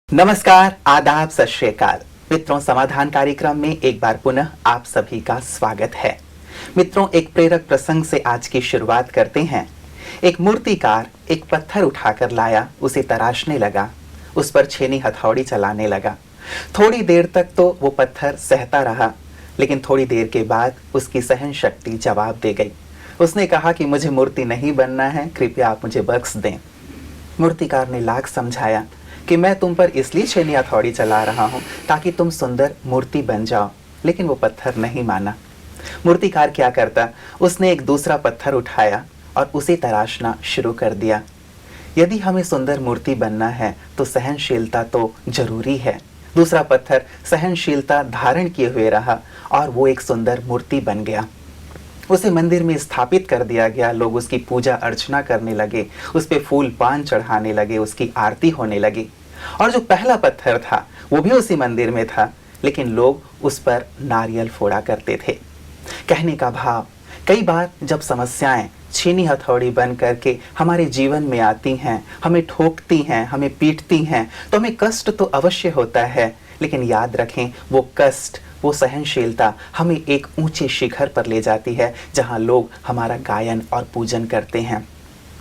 नमस्कार, आदाब, सत श्री अकाल। मित्रों, समाधान कार्यक्रम में एक बार पुनः आप सभी का स्वागत है। मित्रों, एक प्रेरक प्रसंग से आज की शुरुआत करते हैं। एक मूर्तिकार एक पत्थर उठाकर लाया, उसे तराशने लगा, उस पर छेनी हथौड़ी चलाने लगा। थोड़ी देर तक तो वो पत्थर सहता रहा, लेकिन थोड़ी देर के बाद उसकी सहन शक्ति जवाब दे गई। उसने कहा कि मुझे मूर्ति नहीं बनना है, कृपया आप मुझे बख्श दें। मूर्तिकार ने लाख समझाया कि मैं तुम पर इसलिए छेनी हथौड़ी चला रहा हूं ताकि तुम सुंदर मूर्ति बन जाओ, लेकिन वो पत्थर नहीं माना। मूर्तिकार क्या करता, उसने एक दूसरा पत्थर उठाया और उसे तराशना शुरू कर दिया। यदि हमें सुंदर मूर्ति बनना है तो सहनशीलता तो जरूरी है। दूसरा पत्थर सहनशीलता धारण किए हुए रहा और वो एक सुंदर मूर्ति बन गया। उसे मंदिर में स्थापित कर दिया गया। लोग उसकी पूजा अर्चना करने लगे, उस पे फूल पान चढ़ाने लगे, उसकी आरती होने लगी। और जो पहला पत्थर था वो भी उसी मंदिर में था, लेकिन लोग उस पर नारियल फोड़ा करते थे। कहने का भाव, कई बार जब समस्याएं छीनी हथौड़ी बन करके हमारे जीवन में आती हैं, हमें ठोकती हैं, हमें पीटती हैं, तो हमें कष्ट तो अवश्य होता है, लेकिन याद रखें वो कष्ट, वो सहनशीलता हमें एक ऊंचे शिखर पर ले जाती है जहां लोग हमारा गायन और पूजन करते हैं।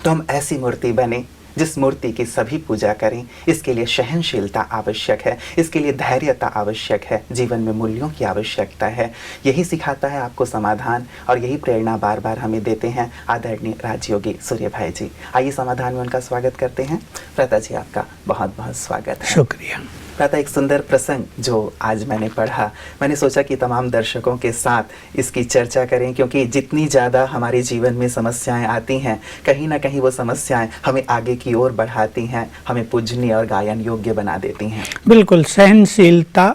तो हम ऐसी मूर्ति बने जिस मूर्ति की सभी पूजा करें। इसके लिए सहनशीलता आवश्यक है, इसके लिए धैर्यता आवश्यक है, जीवन में मूल्यों की आवश्यकता है। यही सिखाता है आपको समाधान, और यही प्रेरणा बार बार हमें देते हैं आदरणीय राजयोगी सूर्य भाई जी। आइए समाधान में उनका स्वागत करते हैं। प्रता जी, आपका बहुत बहुत स्वागत है। शुक्रिया। प्रता, एक सुंदर प्रसंग जो आज मैंने पढ़ा, मैंने सोचा कि तमाम दर्शकों के साथ इसकी चर्चा करें, क्योंकि जितनी ज़्यादा हमारे जीवन में समस्याएं आती हैं, कहीं ना कहीं वो समस्याएं हमें आगे की ओर बढ़ाती हैं, हमें पूजनीय और गायन योग्य बना देती हैं। बिल्कुल, सहनशीलता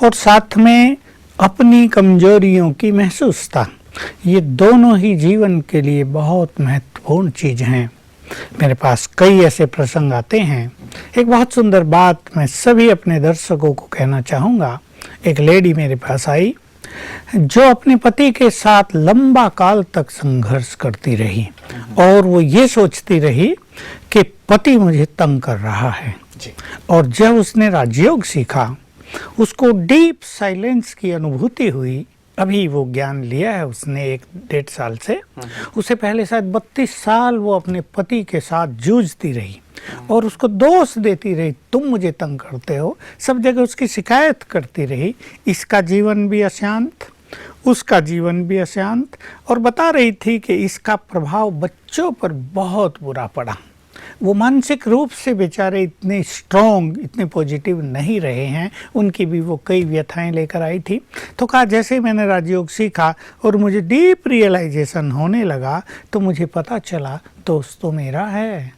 और साथ में अपनी कमजोरियों की महसूसता, ये दोनों ही जीवन के लिए बहुत महत्वपूर्ण चीज़ हैं। मेरे पास कई ऐसे प्रसंग आते हैं। एक बहुत सुंदर बात मैं सभी अपने दर्शकों को कहना चाहूँगा। एक लेडी मेरे पास आई जो अपने पति के साथ लंबा काल तक संघर्ष करती रही, और वो ये सोचती रही कि पति मुझे तंग कर रहा है। और जब उसने राजयोग सीखा, उसको डीप साइलेंस की अनुभूति हुई। अभी वो ज्ञान लिया है उसने 1-1.5 साल से। उसे पहले शायद 32 साल वो अपने पति के साथ जूझती रही और उसको दोष देती रही, तुम मुझे तंग करते हो, सब जगह उसकी शिकायत करती रही। इसका जीवन भी अशांत, उसका जीवन भी अशांत, और बता रही थी कि इसका प्रभाव बच्चों पर बहुत बुरा पड़ा। वो मानसिक रूप से बेचारे इतने स्ट्रॉन्ग, इतने पॉजिटिव नहीं रहे हैं। उनकी भी वो कई व्यथाएं लेकर आई थी। तो कहा, जैसे ही मैंने राजयोग सीखा और मुझे डीप रियलाइजेशन होने लगा, तो मुझे पता चला दोस्त तो मेरा है।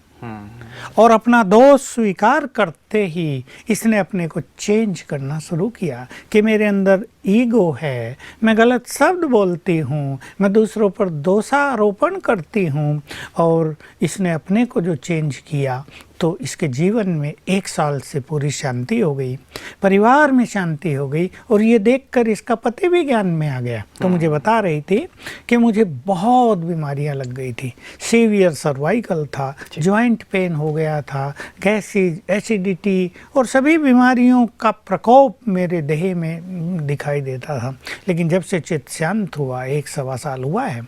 और अपना दोष स्वीकार करते ही इसने अपने को चेंज करना शुरू किया कि मेरे अंदर ईगो है, मैं गलत शब्द बोलती हूँ, मैं दूसरों पर दोषारोपण करती हूँ। और इसने अपने को जो चेंज किया, तो इसके जीवन में 1 साल से पूरी शांति हो गई, परिवार में शांति हो गई। और ये देखकर इसका पति भी ज्ञान में आ गया। तो मुझे बता रही थी कि मुझे बहुत बीमारियां लग गई थी, सीवियर सर्वाइकल था, जॉइंट पेन हो गया था, गैस, एसिडिटी और सभी बीमारियों का प्रकोप मेरे देह में दिखाई देता था। लेकिन जब से चित्त शांत हुआ, 1-1.25 साल हुआ है,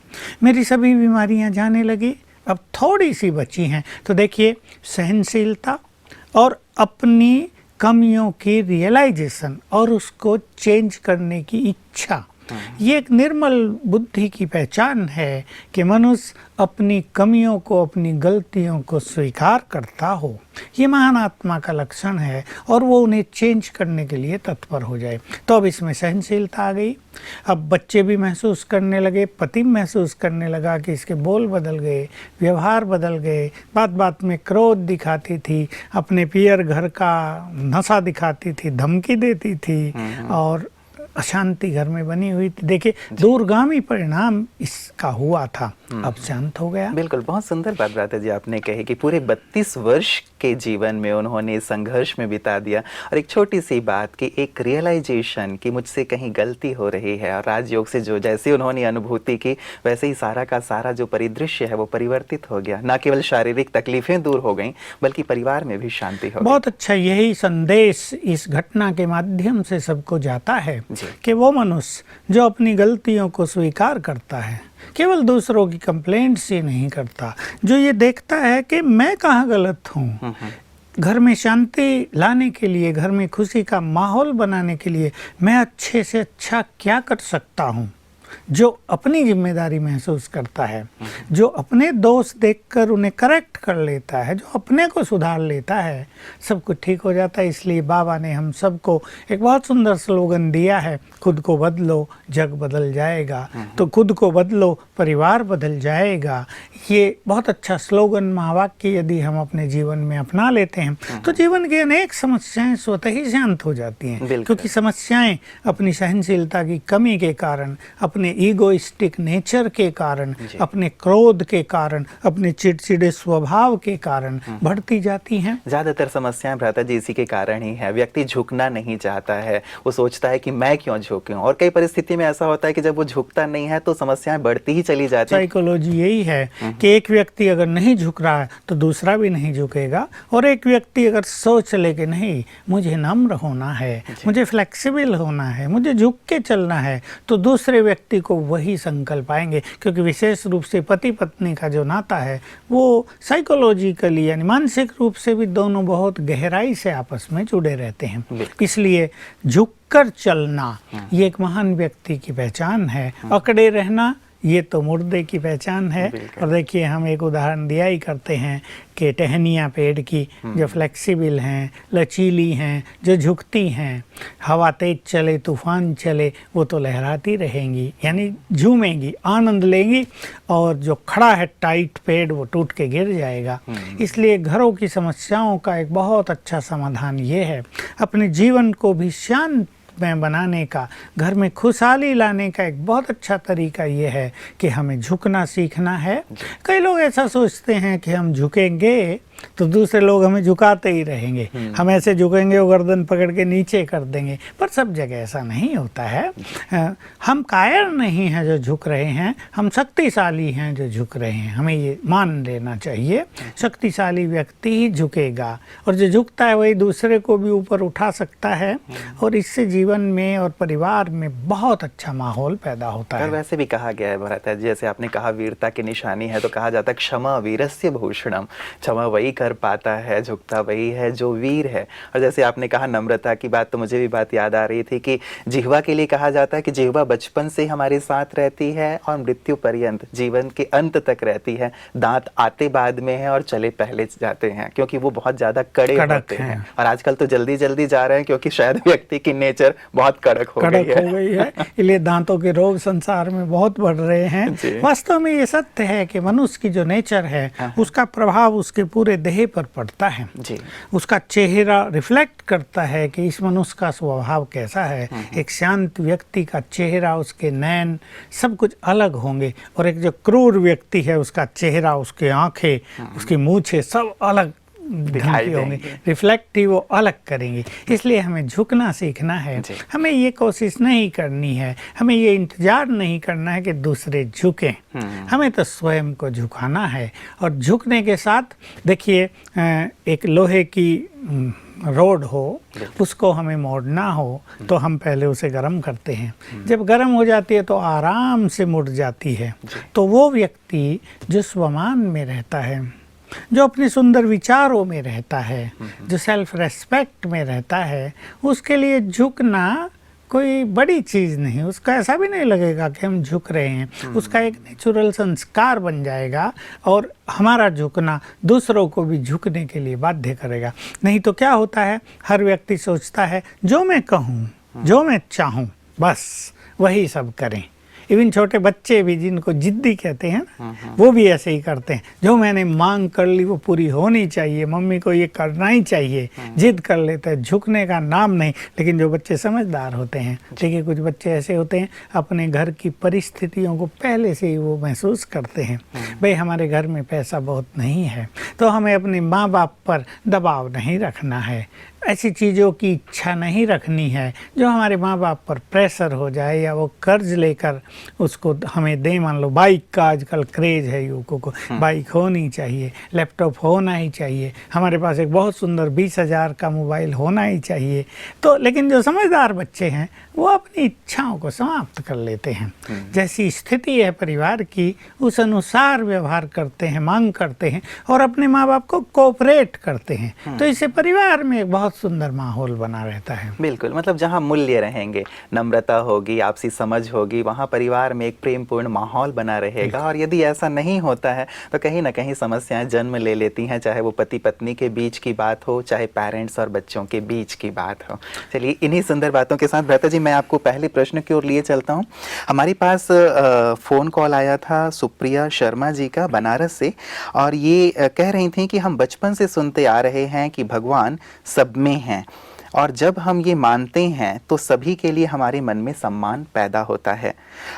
मेरी सभी बीमारियां जाने लगी। अब थोड़ी सी बची हैं। तो देखिए, सहनशीलता और अपनी कमियों की रियलाइजेशन और उसको चेंज करने की इच्छा, ये एक निर्मल बुद्धि की पहचान है कि मनुष्य अपनी कमियों को, अपनी गलतियों को स्वीकार करता हो। ये महान आत्मा का लक्षण है, और वो उन्हें चेंज करने के लिए तत्पर हो जाए। तो अब इसमें सहनशीलता आ गई। अब बच्चे भी महसूस करने लगे, पति महसूस करने लगा कि इसके बोल बदल गए, व्यवहार बदल गए। बात बात में क्रोध दिखाती थी, अपने पियर घर का नशा दिखाती थी, धमकी देती थी, और अशांति घर में बनी हुई थी। देखिए, दूरगामी परिणाम इसका हुआ था। अब शांत हो गया। बिल्कुल, बहुत सुंदर बात जी आपने कही कि पूरे 32 वर्ष के जीवन में उन्होंने संघर्ष में बिता दिया, और एक छोटी सी बात कि एक रियलाइजेशन कि मुझसे कहीं गलती हो रही है, और राजयोग से जो जैसे उन्होंने अनुभूति की वैसे ही सारा का सारा जो परिदृश्य है वो परिवर्तित हो गया। न केवल शारीरिक तकलीफें दूर हो गईं बल्कि परिवार में भी शांति हो गई। बहुत अच्छा, यही संदेश इस घटना के माध्यम से सबको जाता है कि वो मनुष्य जो अपनी गलतियों को स्वीकार करता है, केवल दूसरों की कंप्लेंट्स ही नहीं करता, जो ये देखता है कि मैं कहाँ गलत हूँ, घर में शांति लाने के लिए, घर में खुशी का माहौल बनाने के लिए मैं अच्छे से अच्छा क्या कर सकता हूँ, जो अपनी जिम्मेदारी महसूस करता है, जो अपने दोष देखकर उन्हें करेक्ट कर लेता है, जो अपने को सुधार लेता है, सब कुछ ठीक हो जाता है। इसलिए बाबा ने हम सबको एक बहुत सुंदर स्लोगन दिया है, खुद को बदलो जग बदल जाएगा। तो खुद को बदलो परिवार बदल जाएगा। ये बहुत अच्छा स्लोगन, महावाक्य यदि हम अपने जीवन में अपना लेते हैं तो जीवन की अनेक समस्याएं स्वतः ही शांत हो जाती हैं, क्योंकि समस्याएं अपनी सहनशीलता की कमी के कारण, अपने ईगोइस्टिक नेचर के कारण, अपने क्रोध के कारण, अपने चिड़चिड़े स्वभाव के कारण बढ़ती जाती हैं। ज्यादातर समस्याएं भ्राता जी इसी के कारण ही है। व्यक्ति झुकना नहीं चाहता है, वो सोचता है कि मैं क्यों झुकूं, और कई परिस्थिति में ऐसा होता है कि जब वो झुकता नहीं है तो समस्याएं बढ़ती ही चली जाती हैं। साइकोलॉजी यही है कि एक व्यक्ति अगर नहीं झुक रहा है तो दूसरा भी नहीं झुकेगा, और एक व्यक्ति अगर सोच ले कि नहीं मुझे नम्र होना है, मुझे फ्लेक्सिबल होना है, मुझे झुक के चलना है, तो दूसरे व्यक्ति को वही संकल्प आएंगे। क्योंकि विशेष रूप से पति पत्नी का जो नाता है वो साइकोलॉजिकली यानी मानसिक रूप से भी दोनों बहुत गहराई से आपस में जुड़े रहते हैं। इसलिए झुककर चलना ये एक महान व्यक्ति की पहचान है। अकड़े रहना ये तो मुर्दे की पहचान है। और देखिए हम एक उदाहरण दिया ही करते हैं कि टहनियाँ पेड़ की जो फ्लेक्सिबल हैं, लचीली हैं, जो झुकती हैं, हवा तेज चले तूफान चले वो तो लहराती रहेंगी, यानी झूमेंगी, आनंद लेंगी, और जो खड़ा है टाइट पेड़ वो टूट के गिर जाएगा। इसलिए घरों की समस्याओं का एक बहुत अच्छा समाधान ये है, अपने जीवन को भी शांत में बनाने का, घर में खुशहाली लाने का एक बहुत अच्छा तरीका ये है कि हमें झुकना सीखना है। कई लोग ऐसा सोचते हैं कि हम झुकेंगे तो दूसरे लोग हमें झुकाते ही रहेंगे, हम ऐसे झुकेंगे वो गर्दन पकड़ के नीचे कर देंगे, पर सब जगह ऐसा नहीं होता है। हम कायर नहीं हैं जो झुक रहे हैं, हम शक्तिशाली हैं जो झुक रहे हैं, हमें ये मान लेना चाहिए। शक्तिशाली व्यक्ति ही झुकेगा, और जो झुकता है वही दूसरे को भी ऊपर उठा सकता है, और इससे जीवन में और परिवार में बहुत अच्छा माहौल पैदा होता है। और वैसे भी कहा गया है भरत, जैसे आपने कहा वीरता की निशानी है, तो कहा जाता है क्षमा वीरस्य भूषणम, क्षमा वही कर पाता है, झुकता वही है जो वीर है। और जैसे आपने कहा नम्रता की बात, तो मुझे भी बात याद आ रही थी कि जिह्वा के लिए कहा जाता है कि जिह्वा बचपन से हमारे साथ रहती है और मृत्यु पर्यंत, जीवन के अंत तक रहती है। दांत आते बाद में है और चले पहले जाते हैं, क्योंकि वो बहुत ज्यादा कड़क होते हैं। और आजकल तो जल्दी जल्दी जा रहे हैं, क्योंकि शायद व्यक्ति की नेचर बहुत कड़क हो गई है। इसलिए दांतों के रोग संसार में बहुत बढ़ रहे हैं। वास्तव में ये सत्य है कि मनुष्य की जो नेचर है उसका प्रभाव उसके पूरे देह पर पड़ता है जी। उसका चेहरा रिफ्लेक्ट करता है कि इस मनुष्य का स्वभाव कैसा है। एक शांत व्यक्ति का चेहरा, उसके नैन सब कुछ अलग होंगे, और एक जो क्रूर व्यक्ति है उसका चेहरा, उसके आंखें, उसकी मूछें सब अलग दिखाई होंगे, रिफ्लेक्टिव वो अलग करेंगे। इसलिए हमें झुकना सीखना है। हमें ये कोशिश नहीं करनी है, हमें ये इंतजार नहीं करना है कि दूसरे झुकें, हमें तो स्वयं को झुकाना है। और झुकने के साथ देखिए, एक लोहे की रोड हो, उसको हमें मोड़ना हो तो हम पहले उसे गर्म करते हैं। जब गर्म हो जाती है तो आराम से मुड़ जाती है। तो वो व्यक्ति जो स्वमान में रहता है, जो अपने सुंदर विचारों में रहता है, जो सेल्फ रेस्पेक्ट में रहता है, उसके लिए झुकना कोई बड़ी चीज़ नहीं। उसका ऐसा भी नहीं लगेगा कि हम झुक रहे हैं, उसका एक नेचुरल संस्कार बन जाएगा, और हमारा झुकना दूसरों को भी झुकने के लिए बाध्य करेगा। नहीं तो क्या होता है, हर व्यक्ति सोचता है जो मैं कहूँ, जो मैं चाहूँ, बस वही सब करें। इवन छोटे बच्चे भी जिनको जिद्दी कहते हैं ना, वो भी ऐसे ही करते हैं। जो मैंने मांग कर ली वो पूरी होनी चाहिए, मम्मी को ये करना ही चाहिए, जिद कर लेते हैं, झुकने का नाम नहीं। लेकिन जो बच्चे समझदार होते हैं, देखिए कुछ बच्चे ऐसे होते हैं अपने घर की परिस्थितियों को पहले से ही वो महसूस करते हैं, भाई हमारे घर में पैसा बहुत नहीं है तो हमें अपने माँ बाप पर दबाव नहीं रखना है, ऐसी चीज़ों की इच्छा नहीं रखनी है जो हमारे माँ बाप पर प्रेशर हो जाए या वो कर्ज लेकर उसको हमें दें। मान लो बाइक का आजकल क्रेज़ है, युवकों को बाइक होनी चाहिए, लैपटॉप होना ही चाहिए, हमारे पास एक बहुत सुंदर 20,000 का मोबाइल होना ही चाहिए। तो लेकिन जो समझदार बच्चे हैं वो अपनी इच्छाओं को समाप्त कर लेते हैं। जैसी स्थिति है परिवार की उस अनुसार व्यवहार करते हैं, मांग करते हैं और अपने माँ बाप को कोऑपरेट करते हैं। तो इससे परिवार में एक बहुत सुंदर माहौल बना रहता है। बिल्कुल, मतलब जहाँ मूल्य रहेंगे, नम्रता होगी, आपसी समझ होगी, वहाँ परिवार में एक प्रेमपूर्ण माहौल बना रहेगा। और यदि ऐसा नहीं होता है तो कहीं ना कहीं समस्याएं जन्म ले लेती हैं, चाहे वो पति पत्नी के बीच की बात हो, चाहे पेरेंट्स और बच्चों के बीच की बात हो। चलिए इन्हीं सुंदर बातों के साथ भ्राता जी मैं आपको पहले प्रश्न की ओर लिए चलता हूँ। हमारे पास फ़ोन कॉल आया था सुप्रिया शर्मा जी का बनारस से, और ये कह रही थी कि हम बचपन से सुनते आ रहे हैं कि भगवान सब में हैं, और जब हम ये मानते हैं तो सभी के लिए हमारे मन में सम्मान पैदा होता है।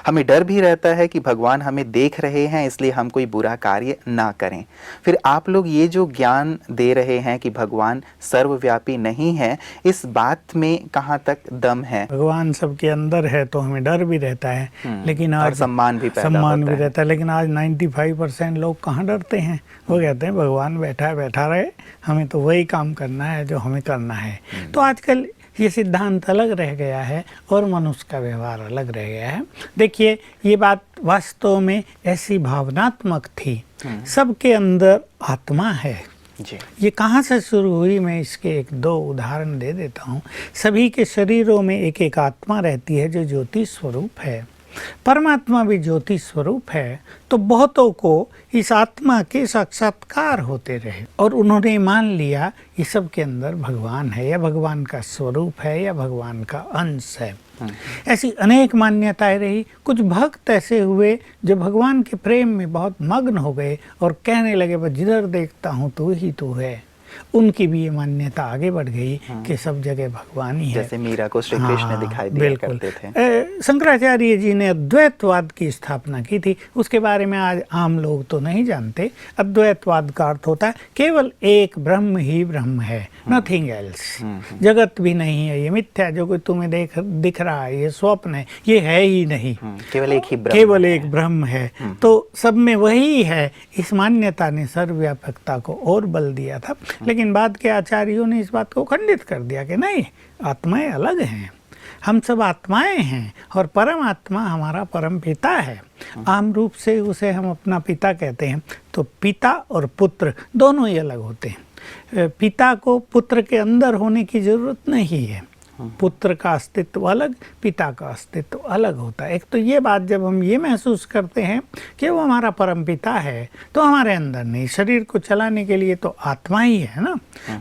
हमें डर भी रहता है कि भगवान हमें देख रहे हैं, इसलिए हम कोई बुरा कार्य ना करें। फिर आप लोग ये जो ज्ञान दे रहे हैं कि भगवान सर्वव्यापी नहीं है, इस बात में कहाँ तक दम है? भगवान सबके अंदर है तो हमें डर भी रहता है, लेकिन आज सम्मान भी रहता है। लेकिन आज 95% लोग कहाँ डरते हैं, वो कहते हैं भगवान बैठा रहे, हमें तो वही काम करना है जो हमें करना है। तो आजकल ये सिद्धांत अलग रह गया है और मनुष्य का व्यवहार अलग रह गया है। देखिए ये बात वास्तव में ऐसी भावनात्मक थी, सबके अंदर आत्मा है जी। ये कहाँ से शुरू हुई, मैं इसके एक दो उदाहरण दे देता हूँ। सभी के शरीरों में एक एक आत्मा रहती है जो ज्योति स्वरूप है, परमात्मा भी ज्योति स्वरूप है। तो बहुतों को इस आत्मा के साक्षात्कार होते रहे और उन्होंने मान लिया ये सब के अंदर भगवान है, या भगवान का स्वरूप है, या भगवान का अंश है। ऐसी अनेक मान्यताएं रही। कुछ भक्त ऐसे हुए जो भगवान के प्रेम में बहुत मग्न हो गए और कहने लगे बस जिधर देखता हूँ तू ही तू है। उनकी भी ये मान्यता आगे बढ़ गई कि सब जगह भगवान ही है। जैसे मीरा को श्री कृष्ण दिखाई दिया करते थे। शंकराचार्य जी ने अद्वैतवाद की स्थापना की थी, उसके बारे में आज आम लोग तो नहीं जानते। अद्वैतवाद का अर्थ होता है केवल एक ब्रह्म ही ब्रह्म है, नथिंग एल्स। जगत भी नहीं है, ये मिथ्या जो कोई तुम्हें दिख रहा है, ये स्वप्न है, ये है ही नहीं, केवल एक ही ब्रह्म, केवल एक ब्रह्म है। तो सब में वही है। इस मान्यता ने सर्वव्यापकता को और बल दिया था। लेकिन बाद के आचार्यों ने इस बात को खंडित कर दिया कि नहीं, आत्माएं अलग हैं, हम सब आत्माएं हैं और परमात्मा हमारा परम पिता है। आम रूप से उसे हम अपना पिता कहते हैं। तो पिता और पुत्र दोनों ही अलग होते हैं। पिता को पुत्र के अंदर होने की जरूरत नहीं है। पुत्र का अस्तित्व अलग, पिता का अस्तित्व अलग होता है। एक तो ये बात जब हम ये महसूस करते हैं कि वो हमारा परम पिता है तो हमारे अंदर नहीं, शरीर को चलाने के लिए तो आत्मा ही है ना।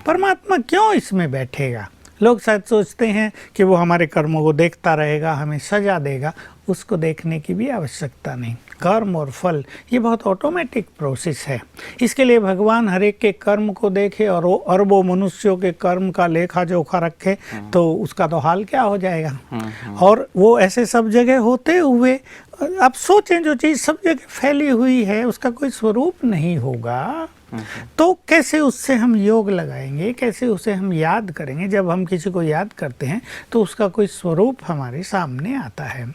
परमात्मा क्यों इसमें बैठेगा? लोग शायद सोचते हैं कि वो हमारे कर्मों को देखता रहेगा, हमें सजा देगा। उसको देखने की भी आवश्यकता नहीं। कर्म और फल ये बहुत ऑटोमेटिक प्रोसेस है। इसके लिए भगवान हर एक के कर्म को देखे और वो अरबों मनुष्यों के कर्म का लेखा जोखा रखे तो उसका तो हाल क्या हो जाएगा। और वो ऐसे सब जगह होते हुए आप सोचें जो चीज़ सब जगह फैली हुई है उसका कोई स्वरूप नहीं होगा तो कैसे उससे हम योग लगाएंगे, कैसे उसे हम याद करेंगे? जब हम किसी को याद करते हैं तो उसका कोई स्वरूप हमारे सामने आता है।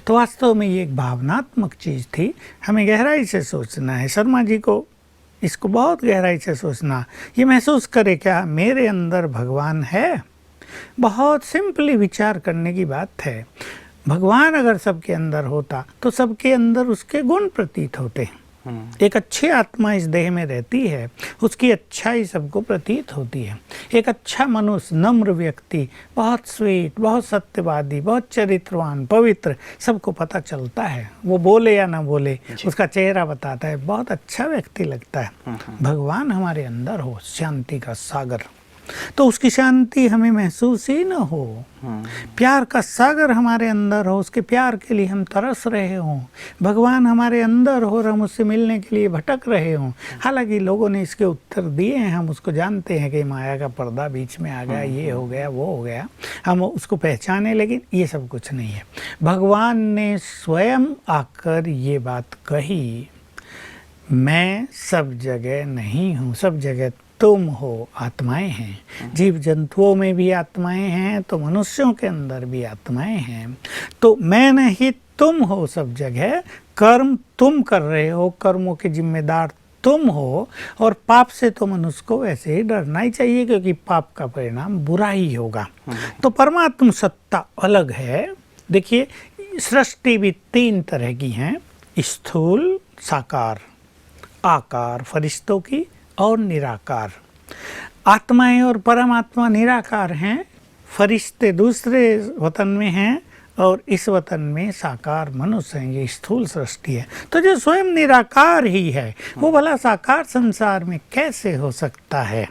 तो वास्तव में ये एक भावनात्मक चीज़ थी, हमें गहराई से सोचना है। शर्मा जी को इसको बहुत गहराई से सोचना, ये महसूस करे क्या मेरे अंदर भगवान है। बहुत सिंपली विचार करने की बात है। भगवान अगर सबके अंदर होता तो सबके अंदर उसके गुण प्रतीत होते। एक अच्छी आत्मा इस देह में रहती है, उसकी अच्छाई सबको प्रतीत होती है। एक अच्छा मनुष्य, नम्र व्यक्ति, बहुत स्वीट, बहुत सत्यवादी, बहुत चरित्रवान, पवित्र, सबको पता चलता है। वो बोले या ना बोले उसका चेहरा बताता है, बहुत अच्छा व्यक्ति लगता है। भगवान हमारे अंदर हो, शांति का सागर, तो उसकी शांति हमें महसूस ही न हो। प्यार का सागर हमारे अंदर हो, उसके प्यार के लिए हम तरस रहे हों, भगवान हमारे अंदर हो और हम उससे मिलने के लिए भटक रहे हों। हालांकि लोगों ने इसके उत्तर दिए हैं, हम उसको जानते हैं कि माया का पर्दा बीच में आ गया, ये हो गया, वो हो गया, हम उसको पहचाने, लेकिन ये सब कुछ नहीं है। भगवान ने स्वयं आकर ये बात कही, मैं सब जगह नहीं हूँ, सब जगह तुम हो। आत्माएं हैं, जीव जंतुओं में भी आत्माएं हैं, तो मनुष्यों के अंदर भी आत्माएं हैं। तो मैं नहीं, तुम हो सब जगह। कर्म तुम कर रहे हो, कर्मों के जिम्मेदार तुम हो, और पाप से तो मनुष्य को वैसे ही डरना ही चाहिए, क्योंकि पाप का परिणाम बुरा ही होगा। तो परमात्म सत्ता अलग है। देखिए, सृष्टि भी 3 तरह की हैं, स्थूल, साकार, आकार फरिश्तों की, और निराकार। आत्माएं और परमात्मा निराकार हैं, फरिश्ते दूसरे वतन में हैं, और इस वतन में साकार मनुष्य हैं। ये स्थूल सृष्टि है। तो जो स्वयं निराकार ही है, वो भला साकार संसार में कैसे हो सकता है?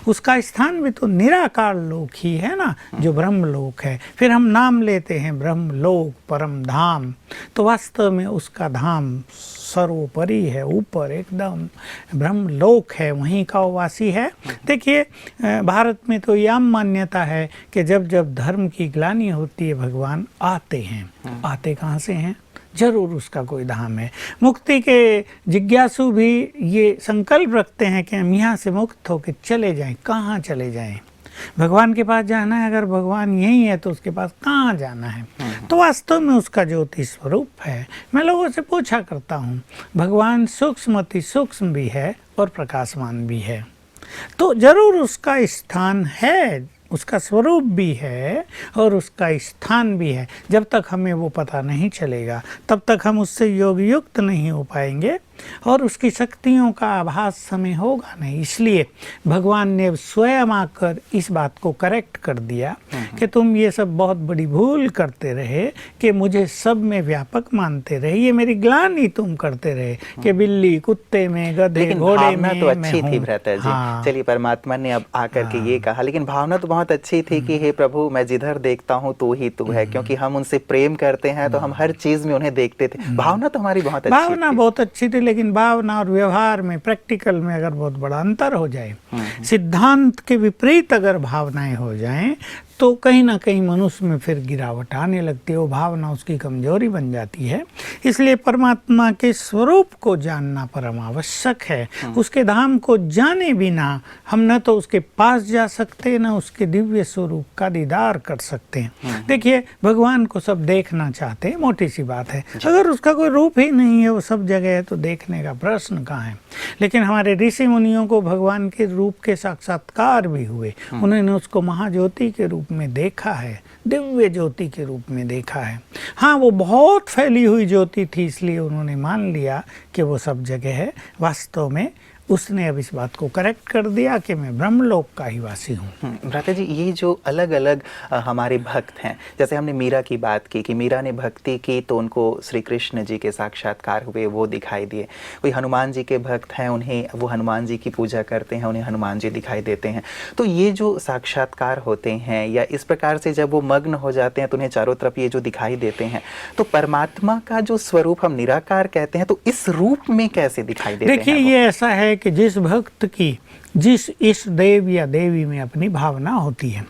उसका स्थान भी तो निराकार लोक ही है ना, जो ब्रह्म लोक है। फिर हम नाम लेते हैं ब्रह्म लोक, परम धाम, तो वास्तव में उसका धाम सर्वोपरि है, ऊपर एकदम ब्रह्म लोक है, वहीं का वासी है। देखिए, भारत में तो यह मान्यता है कि जब जब धर्म की ग्लानि होती है, भगवान आते हैं। आते कहाँ से हैं? जरूर उसका कोई धाम है। मुक्ति के जिज्ञासु भी ये संकल्प रखते हैं कि हम यहाँ से मुक्त होकर चले जाएं। कहाँ चले जाएं? भगवान के पास जाना है। अगर भगवान यही है तो उसके पास कहाँ जाना है? तो वास्तव में उसका ज्योति स्वरूप है। मैं लोगों से पूछा करता हूँ, भगवान सूक्ष्म अति सूक्ष्म भी है और प्रकाशमान भी है, तो जरूर उसका स्थान है, उसका स्वरूप भी है और उसका स्थान भी है। जब तक हमें वो पता नहीं चलेगा, तब तक हम उससे योग युक्त नहीं हो पाएंगे और उसकी शक्तियों का आभास हमें होगा नहीं। इसलिए भगवान ने स्वयं आकर इस बात को करेक्ट कर दिया कि तुम ये सब बहुत बड़ी भूल करते रहे, कि मुझे सब में व्यापक मानते रहे, ये मेरी ग्लानि तुम करते रहे कि बिल्ली कुत्ते में, गधे घोड़े में तो अच्छी थी भ्राता जी। हाँ। चलिए, परमात्मा ने अब आकर के ये कहा, लेकिन भावना तो बहुत अच्छी थी कि हे प्रभु, मैं जिधर देखता हूँ तू ही तू है, क्योंकि हम उनसे प्रेम करते हैं तो हम हर चीज में उन्हें देखते थे। भावना तो हमारी बहुत अच्छी थी। भावना बहुत अच्छी थी, लेकिन भावना और व्यवहार में, प्रैक्टिकल में अगर बहुत बड़ा अंतर हो जाए, सिद्धांत के विपरीत अगर भावनाएं हो जाएं, तो कहीं ना कहीं मनुष्य में फिर गिरावट आने लगती है। वो भावना उसकी कमजोरी बन जाती है। इसलिए परमात्मा के स्वरूप को जानना परम आवश्यक है। उसके धाम को जाने बिना हम न तो उसके पास जा सकते, न उसके दिव्य स्वरूप का दीदार कर सकते हैं। देखिए, भगवान को सब देखना चाहते हैं, मोटी सी बात है। अगर उसका कोई रूप ही नहीं है, वो सब जगह है, तो देखने का प्रश्न कहाँ है? लेकिन हमारे ऋषि मुनियों को भगवान के रूप के साक्षात्कार भी हुए। उन्होंने उसको महाज्योति के रूप में देखा है, दिव्य ज्योति के रूप में देखा है। हाँ, वो बहुत फैली हुई ज्योति थी, इसलिए उन्होंने मान लिया कि वो सब जगह है। वास्तव में उसने अब इस बात को करेक्ट कर दिया कि मैं ब्रह्मलोक का ही वासी हूँ। भ्राता जी, ये जो अलग अलग हमारे भक्त हैं, जैसे हमने मीरा की बात की कि मीरा ने भक्ति की तो उनको श्री कृष्ण जी के साक्षात्कार हुए, वो दिखाई दिए। कोई हनुमान जी के भक्त हैं, उन्हें वो हनुमान जी की पूजा करते हैं, उन्हें हनुमान जी दिखाई देते हैं। तो ये जो साक्षात्कार होते हैं या इस प्रकार से जब वो मग्न हो जाते हैं तो उन्हें चारों तरफ ये जो दिखाई देते हैं, तो परमात्मा का जो स्वरूप हम निराकार कहते हैं, तो इस रूप में कैसे दिखाई देते हैं? देखिए, ये ऐसा है कि जिस भक्त की जिस इष्ट देव या देवी में अपनी भावना होती है,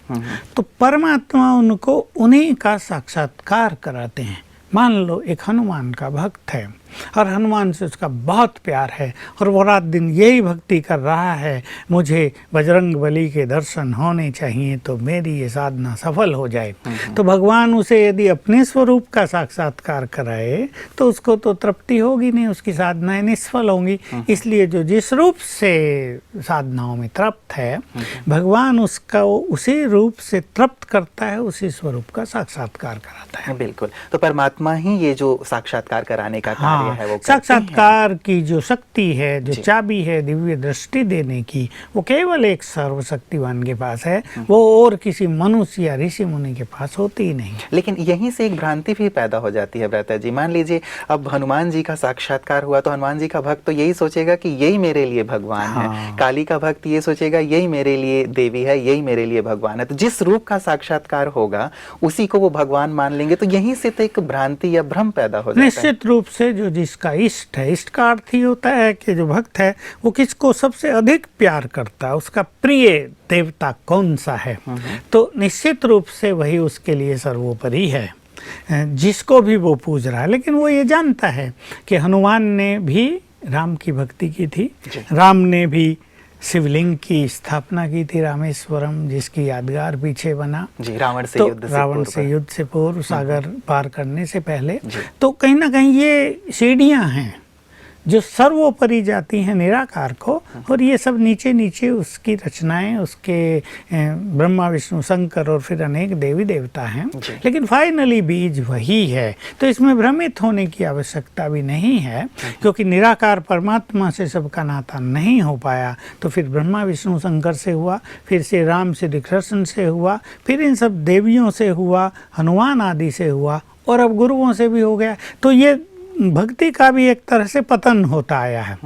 तो परमात्मा उनको उन्हीं का साक्षात्कार कराते हैं। मान लो एक हनुमान का भक्त है और हनुमान से उसका बहुत प्यार है और वो रात दिन यही भक्ति कर रहा है, मुझे बजरंग बली के दर्शन होने चाहिए तो मेरी ये साधना सफल हो जाए। तो भगवान उसे यदि अपने स्वरूप का साक्षात्कार कराए तो उसको तो तृप्ति होगी नहीं, उसकी साधनाएं निष्फल होंगी। इसलिए जो जिस रूप से साधनाओं में तृप्त है, भगवान उसका उसी रूप से तृप्त करता है, उसी स्वरूप का साक्षात्कार कराता है। बिल्कुल। तो परमात्मा ही ये जो साक्षात्कार कराने का कार्य है वो करते साक्षात्कार की जो शक्ति है, जो जी। चाबी है दिव्य दृष्टि देने की, वो केवल एक सर्वशक्तिवान के पास है, वो और किसी मनुष्य या ऋषि मुनि के पास होती ही नहीं। लेकिन यहीं से एक भ्रांति भी पैदा हो जाती है भ्राता जी। मान लीजिए अब हनुमान जी का साक्षात्कार हुआ तो हनुमान जी का भक्त तो यही सोचेगा कि यही मेरे लिए भगवान है, हाँ। काली का भक्त ये सोचेगा यही मेरे लिए देवी है, यही मेरे लिए भगवान है। तो जिस रूप का साक्षात्कार होगा उसी को वो भगवान मान लेंगे। तो यहीं से तो एक भ्रांति या भ्रम पैदा हो जाता है। निश्चित रूप से जो जिसका इष्ट है, इष्ट का अर्थ ही होता है कि जो भक्त है वो किसको सबसे अधिक प्यार करता है, उसका प्रिय देवता कौन सा है, तो निश्चित रूप से वही उसके लिए सर्वोपरि है, जिसको भी वो पूज रहा है। लेकिन वो ये जानता है कि हनुमान ने भी राम की भक्ति की थी, राम ने भी शिवलिंग की स्थापना की थी रामेश्वरम, जिसकी यादगार पीछे बना जी, रावण से तो युद्ध से रावण पूर्व। से युद्ध से पूर्व, सागर पार करने से पहले। तो कहीं ना कहीं ये सीढ़ियां हैं जो सर्वोपरि जाती हैं निराकार को, और ये सब नीचे नीचे उसकी रचनाएं, उसके ब्रह्मा विष्णु शंकर और फिर अनेक देवी देवता हैं, लेकिन फाइनली बीज वही है। तो इसमें भ्रमित होने की आवश्यकता भी नहीं है, क्योंकि निराकार परमात्मा से सबका नाता नहीं हो पाया। तो फिर ब्रह्मा विष्णु शंकर से हुआ, फिर से राम श्री कृष्ण से हुआ, फिर इन सब देवियों से हुआ, हनुमान आदि से हुआ, और अब गुरुओं से भी हो गया। तो ये भक्ति का भी एक तरह से पतन होता आया है।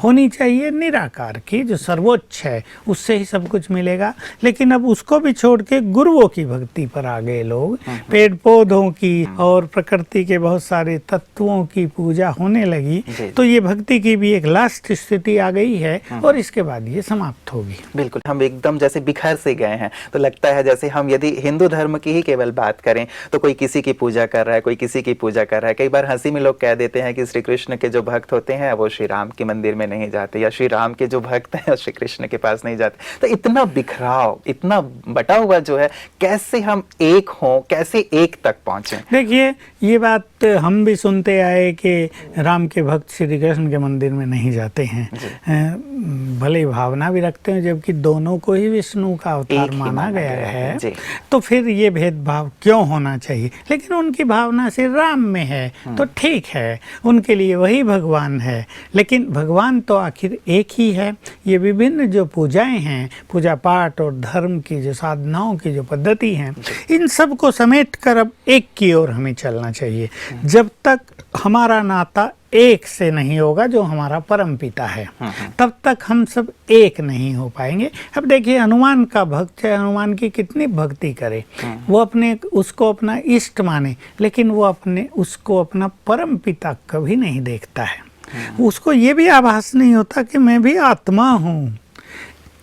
होनी चाहिए निराकार की, जो सर्वोच्च है, उससे ही सब कुछ मिलेगा। लेकिन अब उसको भी छोड़ के गुरुओं की भक्ति पर आ गए लोग, पेड़ पौधों की और प्रकृति के बहुत सारे तत्वों की पूजा होने लगी। तो ये भक्ति की भी एक लास्ट स्थिति आ गई है, और इसके बाद ये समाप्त होगी। बिल्कुल, हम एकदम जैसे बिखर से गए हैं। तो लगता है जैसे हम यदि हिंदू धर्म की ही केवल बात करें तो कोई किसी की पूजा कर रहा है, कोई किसी की पूजा कर रहा है। कई बार हंसी में लोग कह देते हैं कि श्री कृष्ण के जो भक्त होते हैं वो श्री राम के मंदिर में नहीं जाते, या श्री राम के जो भक्त हैं श्री कृष्ण के पास नहीं जाते। तो इतना बिखराव, इतना बटा हुआ जो है, कैसे हम एक हों, कैसे एक तक पहुंचे? देखिए, ये बात हम भी सुनते आए कि राम के भक्त श्री कृष्ण के मंदिर में नहीं जाते हैं, भले भावना भी रखते हैं, जबकि दोनों को ही विष्णु का अवतार माना गया है। तो फिर ये भेदभाव क्यों होना चाहिए? लेकिन उनकी भावना श्री राम में है तो ठीक है, उनके लिए वही भगवान है। लेकिन भगवान तो आखिर एक ही है। ये विभिन्न जो पूजाएं हैं, पूजा पाठ और धर्म की जो साधनाओं की जो पद्धति हैं, इन सब को समेट कर अब एक की ओर हमें चलना चाहिए। जब तक हमारा नाता एक से नहीं होगा, जो हमारा परम पिता है, तब तक हम सब एक नहीं हो पाएंगे। अब देखिए, हनुमान का भक्त है, हनुमान की कितनी भक्ति करे, वो अपने उसको अपना इष्ट माने, लेकिन वो उसको अपना परम पिता कभी नहीं देखता है। उसको ये भी आभास नहीं होता कि मैं भी आत्मा हूँ।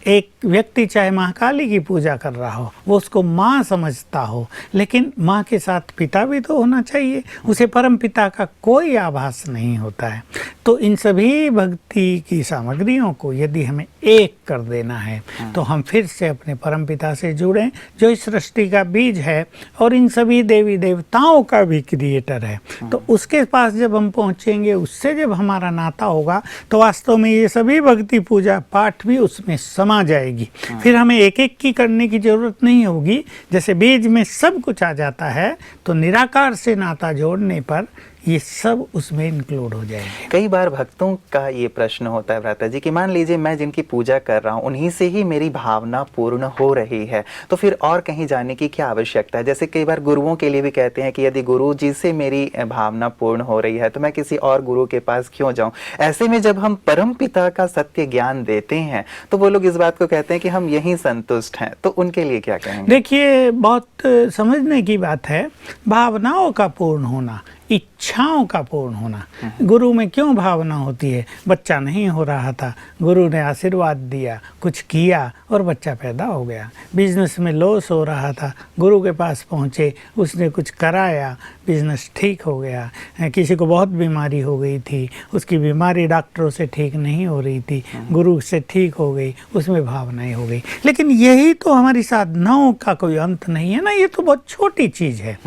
एक व्यक्ति चाहे महाकाली की पूजा कर रहा हो, वो उसको माँ समझता हो, लेकिन माँ के साथ पिता भी तो होना चाहिए, उसे परम पिता का कोई आभास नहीं होता है। तो इन सभी भक्ति की सामग्रियों को यदि हमें एक कर देना है, तो हम फिर से अपने परम पिता से जुड़ें, जो इस सृष्टि का बीज है और इन सभी देवी देवताओं का भी क्रिएटर है। तो उसके पास जब हम पहुँचेंगे, उससे जब हमारा नाता होगा, तो वास्तव में ये सभी भक्ति पूजा पाठ भी उसमें समा जाएगी। फिर हमें एक एक की करने की जरूरत नहीं होगी। जैसे बीज में सब कुछ आ जाता है, तो निराकार से नाता जोड़ने पर ये सब उसमें इंक्लूड हो जाएंगे। कई बार भक्तों का ये प्रश्न होता है भ्राता जी कि मान लीजिए मैं जिनकी पूजा कर रहा हूँ उन्हीं से ही मेरी भावना पूर्ण हो रही है, तो फिर और कहीं जाने की क्या आवश्यकता है? जैसे कई बार गुरुओं के लिए भी कहते हैं कि यदि गुरु जी से मेरी भावना पूर्ण हो रही है तो मैं किसी और गुरु के पास क्यों जाऊं? ऐसे में जब हम परम पिता का सत्य ज्ञान देते हैं तो वो लोग इस बात को कहते हैं कि हम यहीं संतुष्ट हैं। तो उनके लिए क्या कहेंगे? देखिए, बहुत समझने की बात है। भावनाओं का पूर्ण होना, इच्छाओं का पूर्ण होना। गुरु में क्यों भावना होती है? बच्चा नहीं हो रहा था, गुरु ने आशीर्वाद दिया, कुछ किया और बच्चा पैदा हो गया। बिजनेस में लॉस हो रहा था, गुरु के पास पहुँचे, उसने कुछ कराया, बिजनेस ठीक हो गया। किसी को बहुत बीमारी हो गई थी, उसकी बीमारी डॉक्टरों से ठीक नहीं हो रही थी, गुरु से ठीक हो गई, उसमें भावनाएं हो गई। लेकिन यही तो हमारी साधनाओं का कोई अंत नहीं है ना, ये तो बहुत छोटी चीज़ है।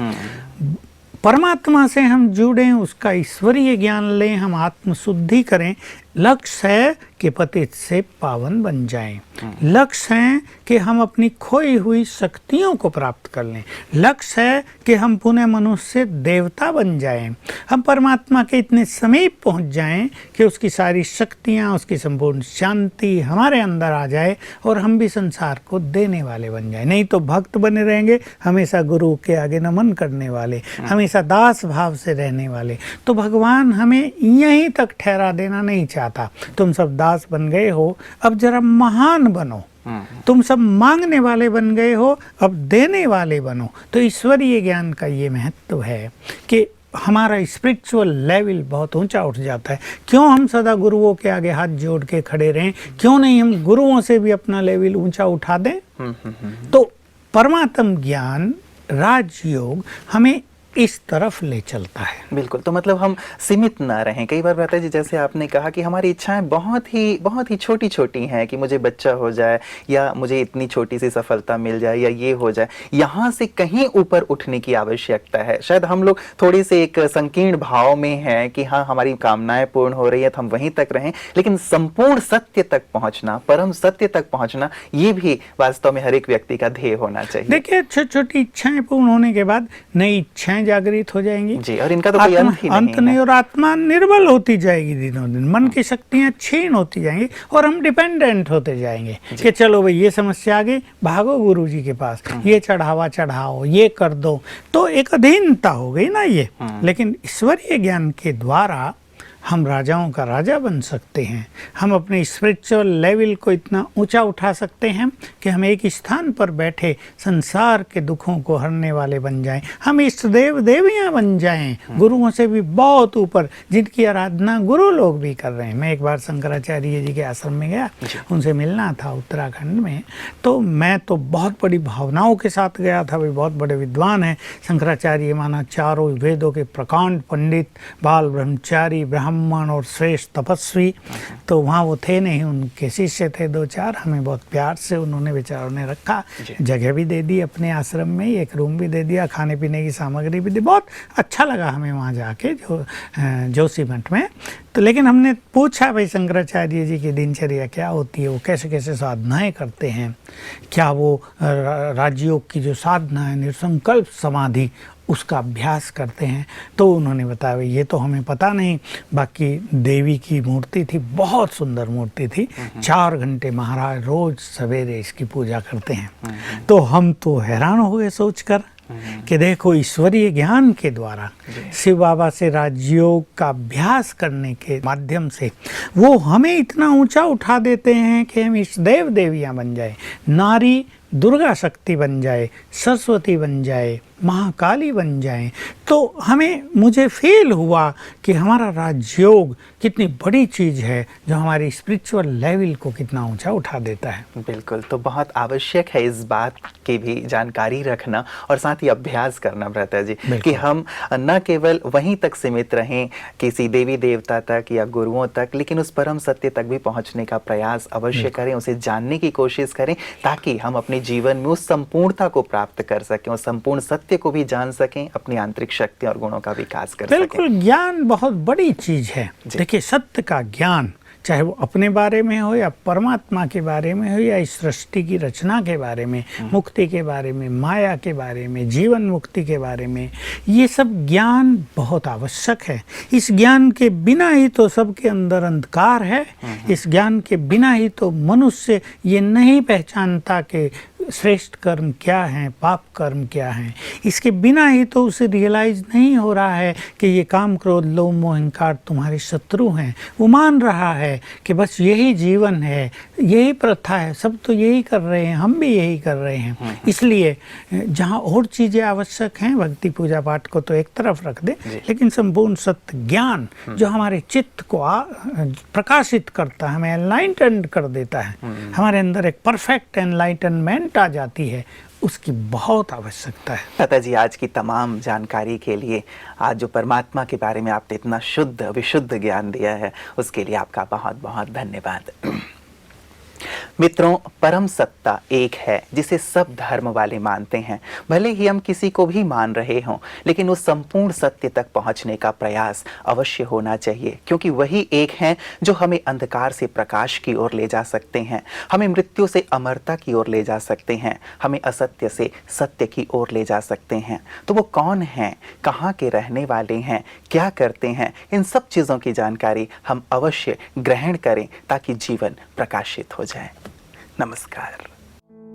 परमात्मा से हम जुड़ें, उसका ईश्वरीय ज्ञान लें, हम आत्म शुद्धि करें, लक्ष्य है कि पतित से पावन बन जाएं। लक्ष्य है कि हम अपनी खोई हुई शक्तियों को प्राप्त कर लें। लक्ष्य है कि हम पुनः मनुष्य से देवता बन जाएं। हम परमात्मा के इतने समीप पहुंच जाएं कि उसकी सारी शक्तियां, उसकी संपूर्ण शांति हमारे अंदर आ जाए और हम भी संसार को देने वाले बन जाएं। नहीं तो भक्त बने रहेंगे, हमेशा गुरु के आगे नमन करने वाले, हमेशा दास भाव से रहने वाले। तो भगवान हमें यहीं तक ठहरा देना नहीं चाहता। तुम सब दास बन गए हो, अब जरा महान बनो। तुम सब मांगने वाले बन गए हो, अब देने वाले बनो। तो ईश्वरीय ज्ञान का ये महत्व है कि हमारा स्पिरिचुअल लेवल बहुत ऊंचा उठ जाता है। क्यों हम सदा गुरुओं के आगे हाथ जोड़ के खड़े रहें? क्यों नहीं हम गुरुओं से भी अपना लेवल ऊंचा उठा दें? तो परमात्म ज्ञान, राजयोग हमें इस तरफ ले चलता है। बिल्कुल। तो मतलब हम सीमित ना रहें। कई बार रहता है जी, जैसे आपने कहा कि हमारी इच्छाएं बहुत ही छोटी छोटी हैं कि मुझे बच्चा हो जाए, या मुझे इतनी छोटी सी सफलता मिल जाए, या ये हो जाए। यहाँ से कहीं ऊपर उठने की आवश्यकता है। शायद हम लोग थोड़ी से एक संकीर्ण भाव में हैं कि हाँ, हमारी कामनाएं पूर्ण हो रही है तो हम वहीं तक रहें, लेकिन संपूर्ण सत्य तक पहुंचना, परम सत्य तक पहुंचना, ये भी वास्तव में हर एक व्यक्ति का ध्येय होना चाहिए। देखिए, छोटी छोटी इच्छाएं पूर्ण होने के बाद नई इच्छाएं जागृत हो जाएंगी जी, और इनका तो कोई अंत नहीं। और आत्मा निर्बल होती जाएगी दिनों दिन, मन की शक्तियां क्षीण होती जाएंगी और हम डिपेंडेंट होते जाएंगे कि चलो भाई, ये समस्या आ गई, भागो गुरु जी के पास, ये चढ़ावा चढ़ाओ, ये कर दो। तो एक अधीनता हो गई ना ये। लेकिन ईश्वरीय ज्ञान के द्वारा हम राजाओं का राजा बन सकते हैं। हम अपने स्पिरिचुअल लेवल को इतना ऊंचा उठा सकते हैं कि हम एक स्थान पर बैठे संसार के दुखों को हरने वाले बन जाएं। हम इष्ट देव देवियां बन जाएं, गुरुओं से भी बहुत ऊपर, जिनकी आराधना गुरु लोग भी कर रहे हैं। मैं एक बार शंकराचार्य जी के आश्रम में गया, उनसे मिलना था उत्तराखंड में। तो मैं तो बहुत बड़ी भावनाओं के साथ गया था। वे बहुत बड़े विद्वान हैं। शंकराचार्य माना चारों वेदों के प्रकांड पंडित, बाल ब्रह्मचारी, ब्राह्मण और श्रेष्ठ तपस्वी। तो वहाँ वो थे नहीं, उनके शिष्य थे 2-4। हमें बहुत प्यार से उन्होंने बेचारों ने रखा, जगह भी दे दी अपने आश्रम में, एक रूम भी दे दिया, खाने पीने की सामग्री भी दी। बहुत अच्छा लगा हमें वहाँ जाके जोशीमठ में। तो लेकिन हमने पूछा, भाई शंकराचार्य जी की दिनचर्या क्या होती है, वो कैसे कैसे साधनाएं करते हैं, क्या वो राजयोग की जो साधना है निर्संकल्प समाधि उसका अभ्यास करते हैं? तो उन्होंने बताया, ये तो हमें पता नहीं। बाकी देवी की मूर्ति थी, बहुत सुंदर मूर्ति थी। 4 घंटे महाराज रोज सवेरे इसकी पूजा करते हैं। तो हम तो हैरान हो गए सोचकर कि देखो, ईश्वरीय ज्ञान के द्वारा शिव बाबा से राजयोग का अभ्यास करने के माध्यम से वो हमें इतना ऊंचा उठा देते हैं कि हम इष्ट देव देवियां बन जाए, नारी दुर्गा शक्ति बन जाए, सरस्वती बन जाए, महाकाली बन जाए। तो मुझे फील हुआ कि हमारा राजयोग कितनी बड़ी चीज़ है, जो हमारी स्पिरिचुअल लेवल को कितना ऊंचा उठा देता है। बिल्कुल। तो बहुत आवश्यक है इस बात की भी जानकारी रखना और साथ ही अभ्यास करना भ्राता जी, कि हम न केवल वहीं तक सीमित रहें किसी देवी देवता तक या गुरुओं तक, लेकिन उस परम सत्य तक भी पहुंचने का प्रयास अवश्य करें, उसे जानने की कोशिश करें, ताकि हम अपने जीवन में उस संपूर्णता को प्राप्त कर सकें, उस संपूर्ण सत्य को भी जान सकें, अपनी आंतरिक शक्ति और गुणों का विकास कर सकें। बिल्कुल, ज्ञान बहुत बड़ी चीज है। देखिए, सत्य का ज्ञान, चाहे वो अपने बारे में हो या परमात्मा के बारे में हो या इस सृष्टि की रचना के बारे में, मुक्ति के बारे में, माया के बारे में, जीवन मुक्ति के बारे में, ये सब ज्ञान बहुत आवश्यक है। इस ज्ञान के बिना ही तो सबके अंदर अंधकार है। इस ज्ञान के बिना ही तो मनुष्य ये नहीं पहचानता कि श्रेष्ठ कर्म क्या है, पाप कर्म क्या है। इसके बिना ही तो उसे रियलाइज नहीं हो रहा है कि ये काम, क्रोध, लोभ, मोह, अहंकार तुम्हारे शत्रु हैं। वो मान रहा है कि बस यही जीवन है, यही प्रथा है, सब तो यही कर रहे हैं, हम भी यही कर रहे हैं। इसलिए जहाँ और चीज़ें आवश्यक हैं, भक्ति पूजा पाठ को तो एक तरफ रख दे, लेकिन संपूर्ण सत्य ज्ञान जो हमारे चित्त को प्रकाशित करता है, हमें एनलाइटन कर देता है, हमारे अंदर एक परफेक्ट एनलाइटनमेंट आ जाती है, उसकी बहुत आवश्यकता है। भ्राता जी, आज की तमाम जानकारी के लिए, आज जो परमात्मा के बारे में आपने इतना शुद्ध विशुद्ध ज्ञान दिया है, उसके लिए आपका बहुत बहुत धन्यवाद। मित्रों, परम सत्ता एक है जिसे सब धर्म वाले मानते हैं। भले ही हम किसी को भी मान रहे हों, लेकिन उस संपूर्ण सत्य तक पहुंचने का प्रयास अवश्य होना चाहिए, क्योंकि वही एक हैं जो हमें अंधकार से प्रकाश की ओर ले जा सकते हैं, हमें मृत्यु से अमरता की ओर ले जा सकते हैं, हमें असत्य से सत्य की ओर ले जा सकते हैं। तो वो कौन हैं, कहाँ के रहने वाले हैं, क्या करते हैं, इन सब चीज़ों की जानकारी हम अवश्य ग्रहण करें ताकि जीवन प्रकाशित हो जाए। नमस्कार।